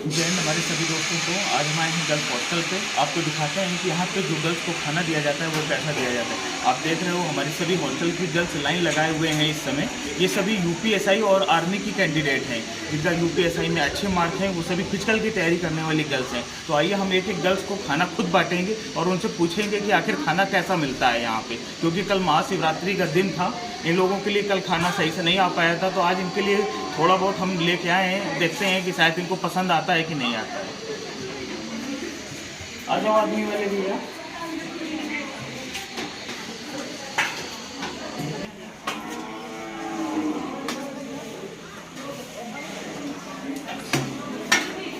जैन हमारे सभी दोस्तों को आज हम आए हैं गर्ल्स हॉस्टल पे। आपको दिखाते हैं कि यहाँ पे जो गर्ल्स को खाना दिया जाता है वो कैसा दिया जाता है। आप देख रहे हो हमारी सभी हॉस्टल की गर्ल्स लाइन लगाए हुए हैं इस समय। ये सभी यूपीएसआई और आर्मी की कैंडिडेट हैं, जिनका यूपीएसआई में अच्छे मार्क्स हैं। वो सभी फिजिकल की तैयारी करने वाली गर्ल्स हैं। तो आइए हम एक एक गर्ल्स को खाना खुद बांटेंगे और उनसे पूछेंगे कि आखिर खाना कैसा मिलता है यहाँ पे, क्योंकि कल महाशिवरात्रि का दिन था। इन लोगों के लिए कल खाना सही से नहीं आ पाया था, तो आज इनके लिए थोड़ा बहुत हम लेके आए हैं। देखते हैं कि शायद इनको पसंद आता है कि नहीं आता है। आ जाओ आदमी वाले भैया।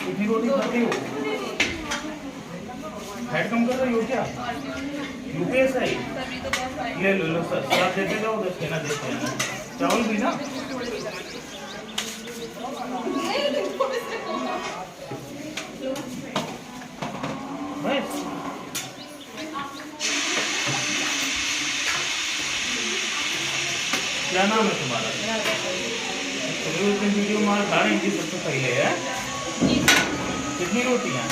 कितनी रोटी खाती हो? फैट कम कर रही हो क्या? यूपीएसआई ले लो सर, आप देते जाओ, 10 कहना देते हैं। चावल भी ना बस। क्या नाम है तुम्हारा? वीडियो मार खा रही थी सबसे पहले है। कितनी रोटियां?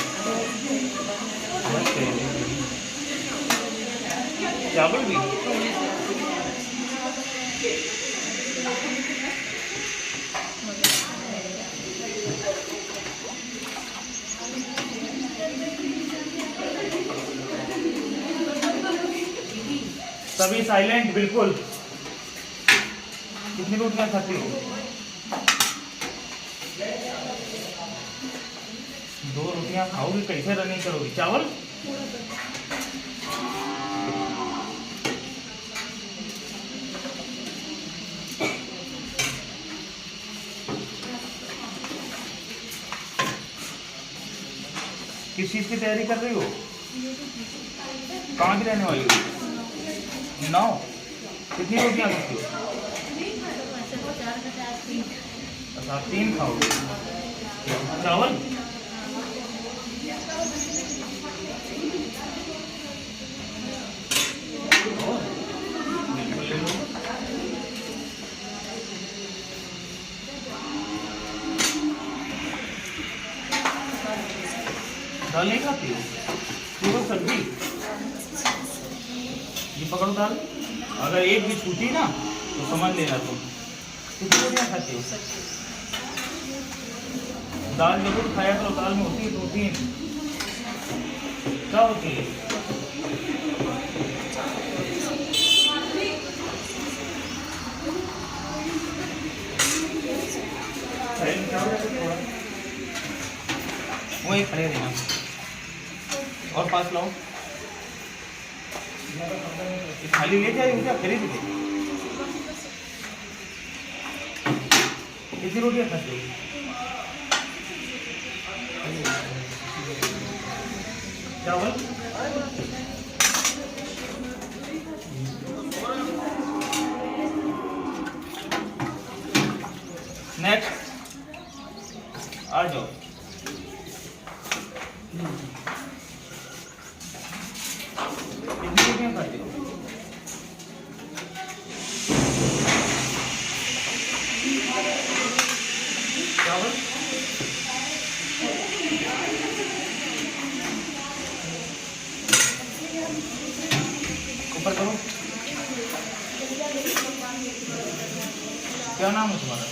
चावल भी? सभी साइलेंट बिल्कुल। कितनी रोटियां खाती हो? 2 रोटियां खाओगी, कैसे रनिंग करोगी? चावल किस चीज की तैयारी कर रही हो? कहाँ की रहने वाली हो? 9। कितनी रोटियां खाती हो? अच्छा, 3 खाओगे। चावल दाल नहीं खाती हो? पूरा सब्जी ये पकड़ो दाल। अगर एक भी छूटी ना तो समझ लेना तुम। कितनी रोटियां खाती हो? दाल जरूर खाया करो, दाल में होती है प्रोटीन। क्या होती है? वो एक खड़े रहना और पास लाओ। खाली ले जाए क्या खरीद के? कितनी रोटियां खाते हो? चावल नेक्स्ट आ जाओ। कितनी रोटियां खाते हो? चावल ऊपर करो। क्या नाम है तुम्हारा?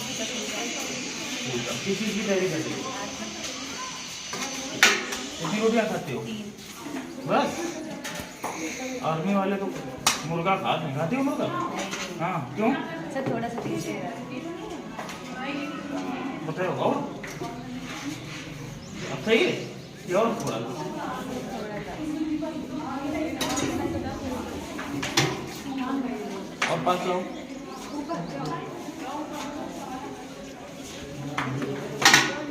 किस चीज की तैयारी करती हो? कितनी रोटियां खाते हो? बस। आर्मी वाले तो मुर्गा खाते हो? मुर्गा हाँ, क्यों? सर थोड़ा सा पीछे बताओ। और अब सही है कि और थोड़ा? और पास लो।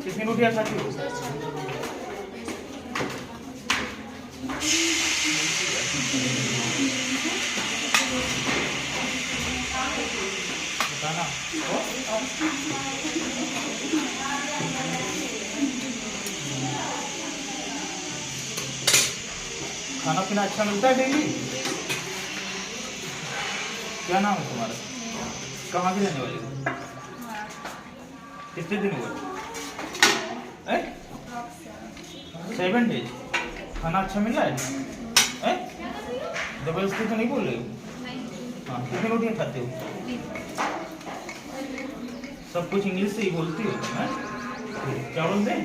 कितनी रोटियां खाती हो? बताना। खाना पीना अच्छा मिलता है डेली? क्या नाम है तुम्हारा? कहाँ की रहने वाली हो? कितने दिन हुए? 7 डेज खाना अच्छा मिल रहा है? जबरदस्ती तो नहीं बोल रहे हो? हाँ, कितनी रोटियाँ खाते हो? सब कुछ इंग्लिश से ही बोलती हो तुम? क्या बोलते हैं?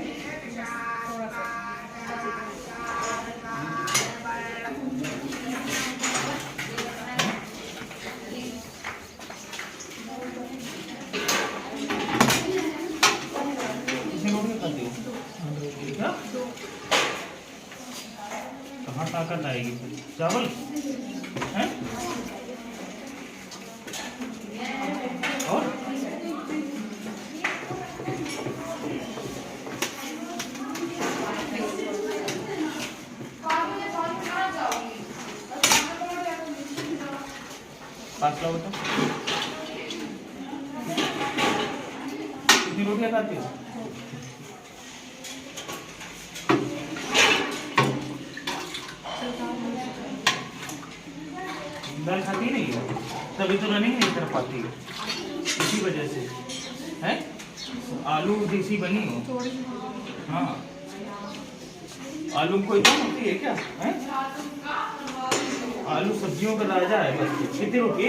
कितनी रोटियाँ खाते हो? क्या? कहाँ ताकत आएगी फिर? चावल हैं? और पाँच लाओ तो कितनी रोटियाँ खाते हो? दाल खाती नहीं हो, तभी तो रनिंग नहीं कर पाती हो, इसी वजह से है। आलू देसी बनी हो? हाँ, आलू कोई कम होती है क्या है? आलू सब्जियों का राजा है बस। कितनी रोटी?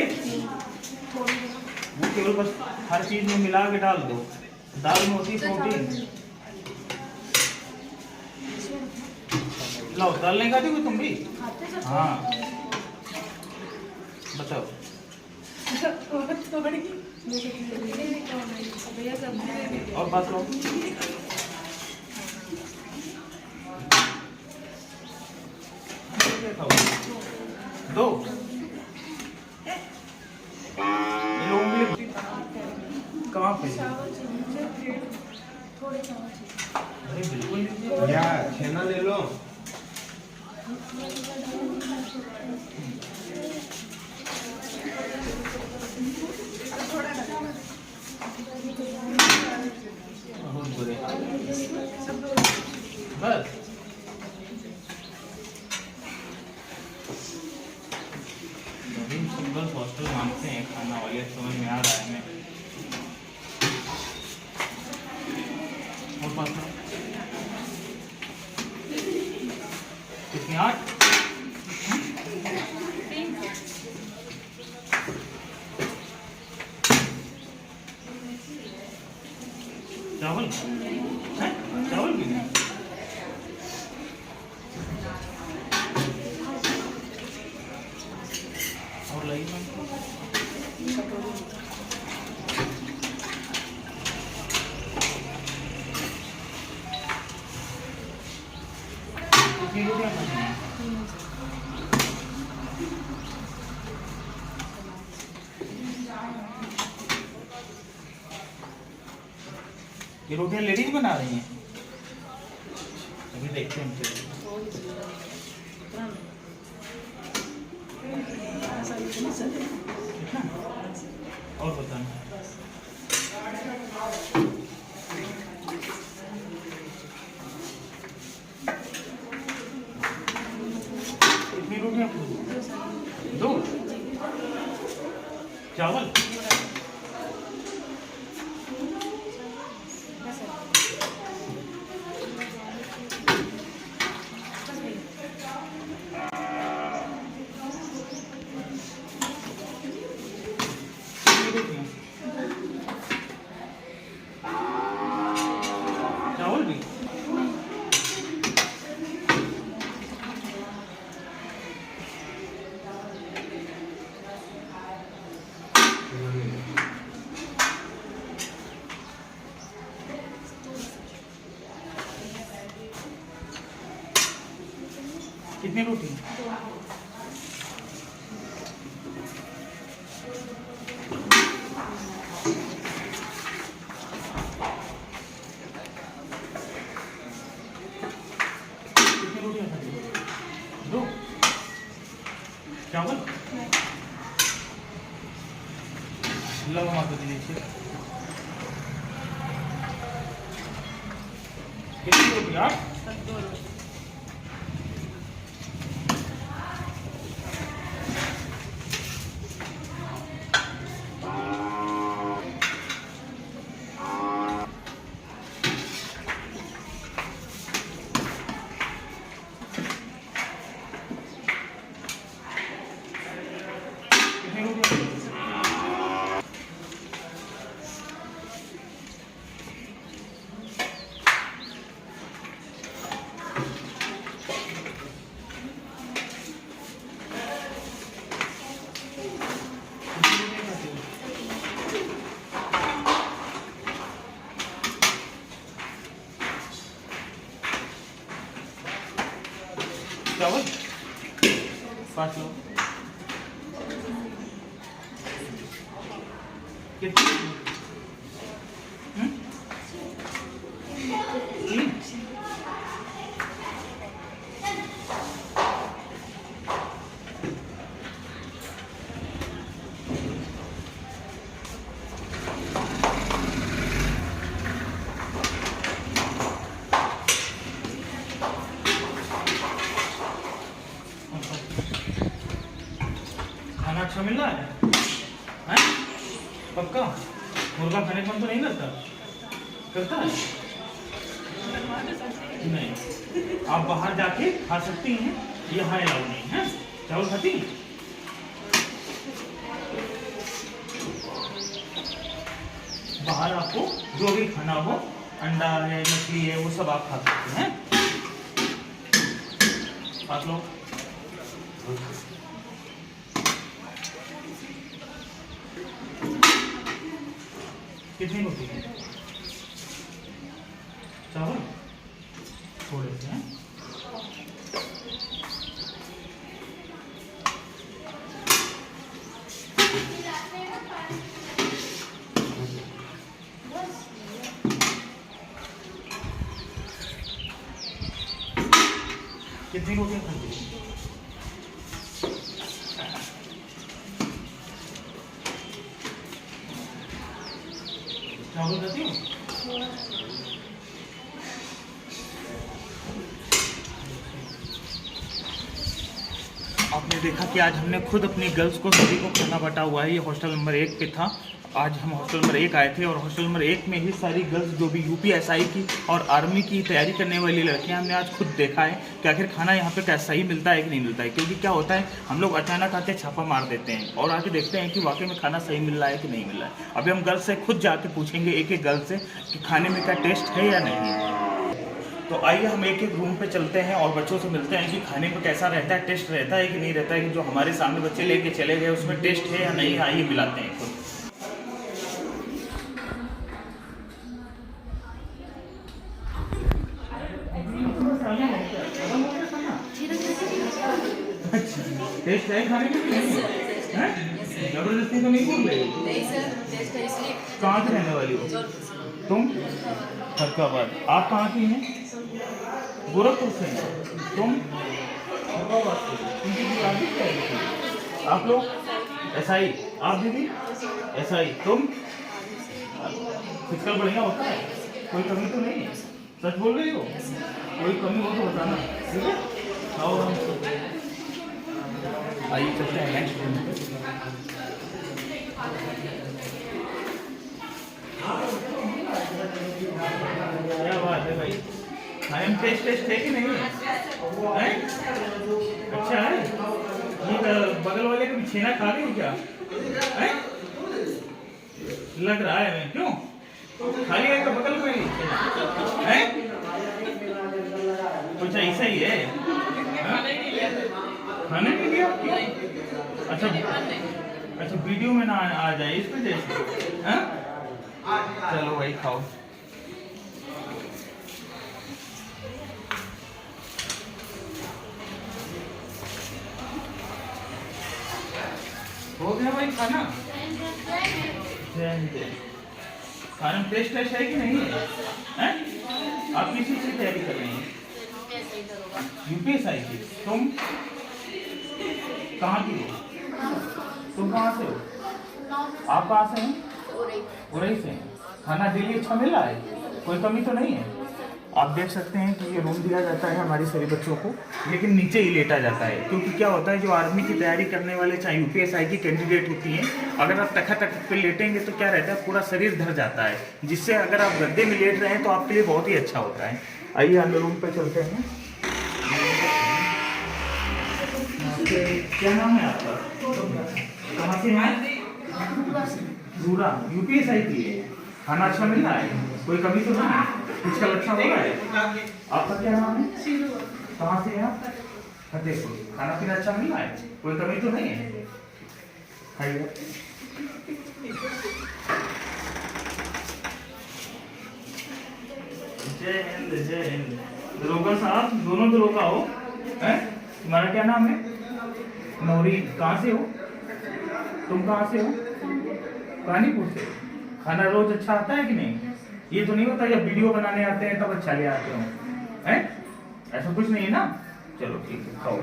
वो केवल बस हर चीज में मिला के डाल दो। दाल में होती प्रोटीन। लो, दाल नहीं खाती हो तुम भी? हाँ, बताओ। और बात लो। दो कहाँ पे? अरे बिल्कुल या छेना ले लो। बहुत बुरे बस गर्ल्स हॉस्टल मांगते हैं खाना वाले, समझ में आ रहा है हमें। और बात कितनी? 8 चावल है? चावल भी नहीं? और लाइए कितनी रोटियाँ खानी है? ये रोटियाँ लेडीज बना रही हैं? अभी देखते हैं हम। और बताना। कितनी रोटियाँ? 2 चावल? चावल भी? कितनी रोटी? कितनी रोटियां खाती हो? 2 चावल? लो माता जी नीचे। कितनी रोटी? 8? चावल 5 लो। कितनी? खाना अच्छा मिल रहा है? हैं? पक्का? मुर्गा खाने का मन तो नहीं करता? करता है? नहीं। आप बाहर जाके खा सकती हैं, यहाँ अलाउ नहीं है। चावल खाती हैं? बाहर आपको जो भी खाना हो, अंडा है, मछली है, वो सब आप खा सकते हैं। आप लोग कितनी रोटी है? चावल थोड़े से हैं। कितनी रोटियां खाती हैं? चावल खाती हो? आपने देखा कि आज हमने खुद अपनी गर्ल्स को सभी को खाना बांटा हुआ है। ये हॉस्टल नंबर 1 पे था। आज हम हॉस्टल नंबर 1 आए थे और हॉस्टल नंबर 1 में ही सारी गर्ल्स जो भी यूपीएसआई की और आर्मी की तैयारी करने वाली लड़कियां, हमने आज खुद देखा है कि आखिर खाना यहाँ पे कैसा ही मिलता है कि नहीं मिलता है। क्योंकि क्या होता है, हम लोग अचानक आके छापा मार देते हैं और आके देखते हैं कि वाकई में खाना सही मिल रहा है कि नहीं मिल रहा है। अभी हम गर्ल्स से खुद जाके पूछेंगे एक एक गर्ल से कि खाने में क्या टेस्ट है या नहीं है। तो आइए हम एक एक रूम पे चलते हैं और बच्चों से मिलते हैं कि खाने में कैसा रहता है, टेस्ट रहता है कि नहीं रहता है, कि जो हमारे सामने बच्चे लेके चले गए उसमें टेस्ट है या नहीं। आइए मिलाते हैं खुद। टेस्ट है खाने में? जबरदस्ती तो नहीं बोल रहे? नहीं सर, टेस्ट है इसलिए। कहाँ की रहने वाली हो तुम? फरकाबाद। आप कहाँ की हैं? गोरखपुर से हैं। तुम? फरकाबाद से। तुमकी शादी क्या है? आप लोग एसआई? आप दीदी एसआई? तुम? फिजिकल बढ़िया होता है? कोई कमी तो नहीं है? सच बोल रही हो? कोई कमी हो तो बताना, ठीक है? आओ हम आइए चलते हैं नेक्स्ट रूम पे। क्या बात है भाई, खाने में टेस्ट है कि नहीं है? अच्छा है। ये बगल वाले का छेना खा रही हो क्या है? लग रहा है। मैं क्यों खा लिया का बगल में है? कुछ ऐसा ही है। खाने के लिए अच्छा अच्छा, वीडियो में ना आ जाए इस वजह से। चलो भाई खाओ। हो गया भाई खाना? खाने में टेस्ट है कि नहीं है? आप किस चीज की तैयारी कर रही हैं? यूपीएसआई की। तुम कहाँ की हो? तुम कहाँ से हो? आप कहाँ से हैं? उरई से हैं। खाना डेली अच्छा मिल रहा है? कोई कमी तो नहीं है? आप देख सकते हैं कि ये रूम दिया जाता है हमारे सभी बच्चों को, लेकिन नीचे ही लेटा जाता है। क्योंकि क्या होता है, जो आर्मी की तैयारी करने वाले चाहे यूपीएसआई की कैंडिडेट होती हैं, अगर आप तखत पे लेटेंगे तो क्या रहता है, पूरा शरीर धर जाता है, जिससे अगर आप गद्दे में लेट रहे हैं तो आपके लिए बहुत ही अच्छा होता है। आइए हम रूम पे चलते हैं। क्या नाम है आपका? कहाँ से हैं? दूरा। यूपीएसआई की है। खाना अच्छा मिल रहा है? कोई कमी तो नहीं है? इसका अच्छा हो रहा है? आपका क्या नाम है? कहाँ से हैं आप? फतेहपुर। खाना पीना अच्छा मिल रहा है? कोई कमी तो नहीं है? खाइए। जय हिंद, जय हिंद। दरोगा साहब, दोनों दरोगा हो हैं? तुम्हारा क्या नाम है? नौरीन। कहाँ से हो तुम? कहाँ से हो? कानीपुर से। खाना रोज अच्छा आता है कि नहीं? ये तो नहीं होता जब वीडियो बनाने आते हैं तब अच्छा ले आते हो, हैं? ऐसा कुछ नहीं है ना? चलो ठीक है, खाओ।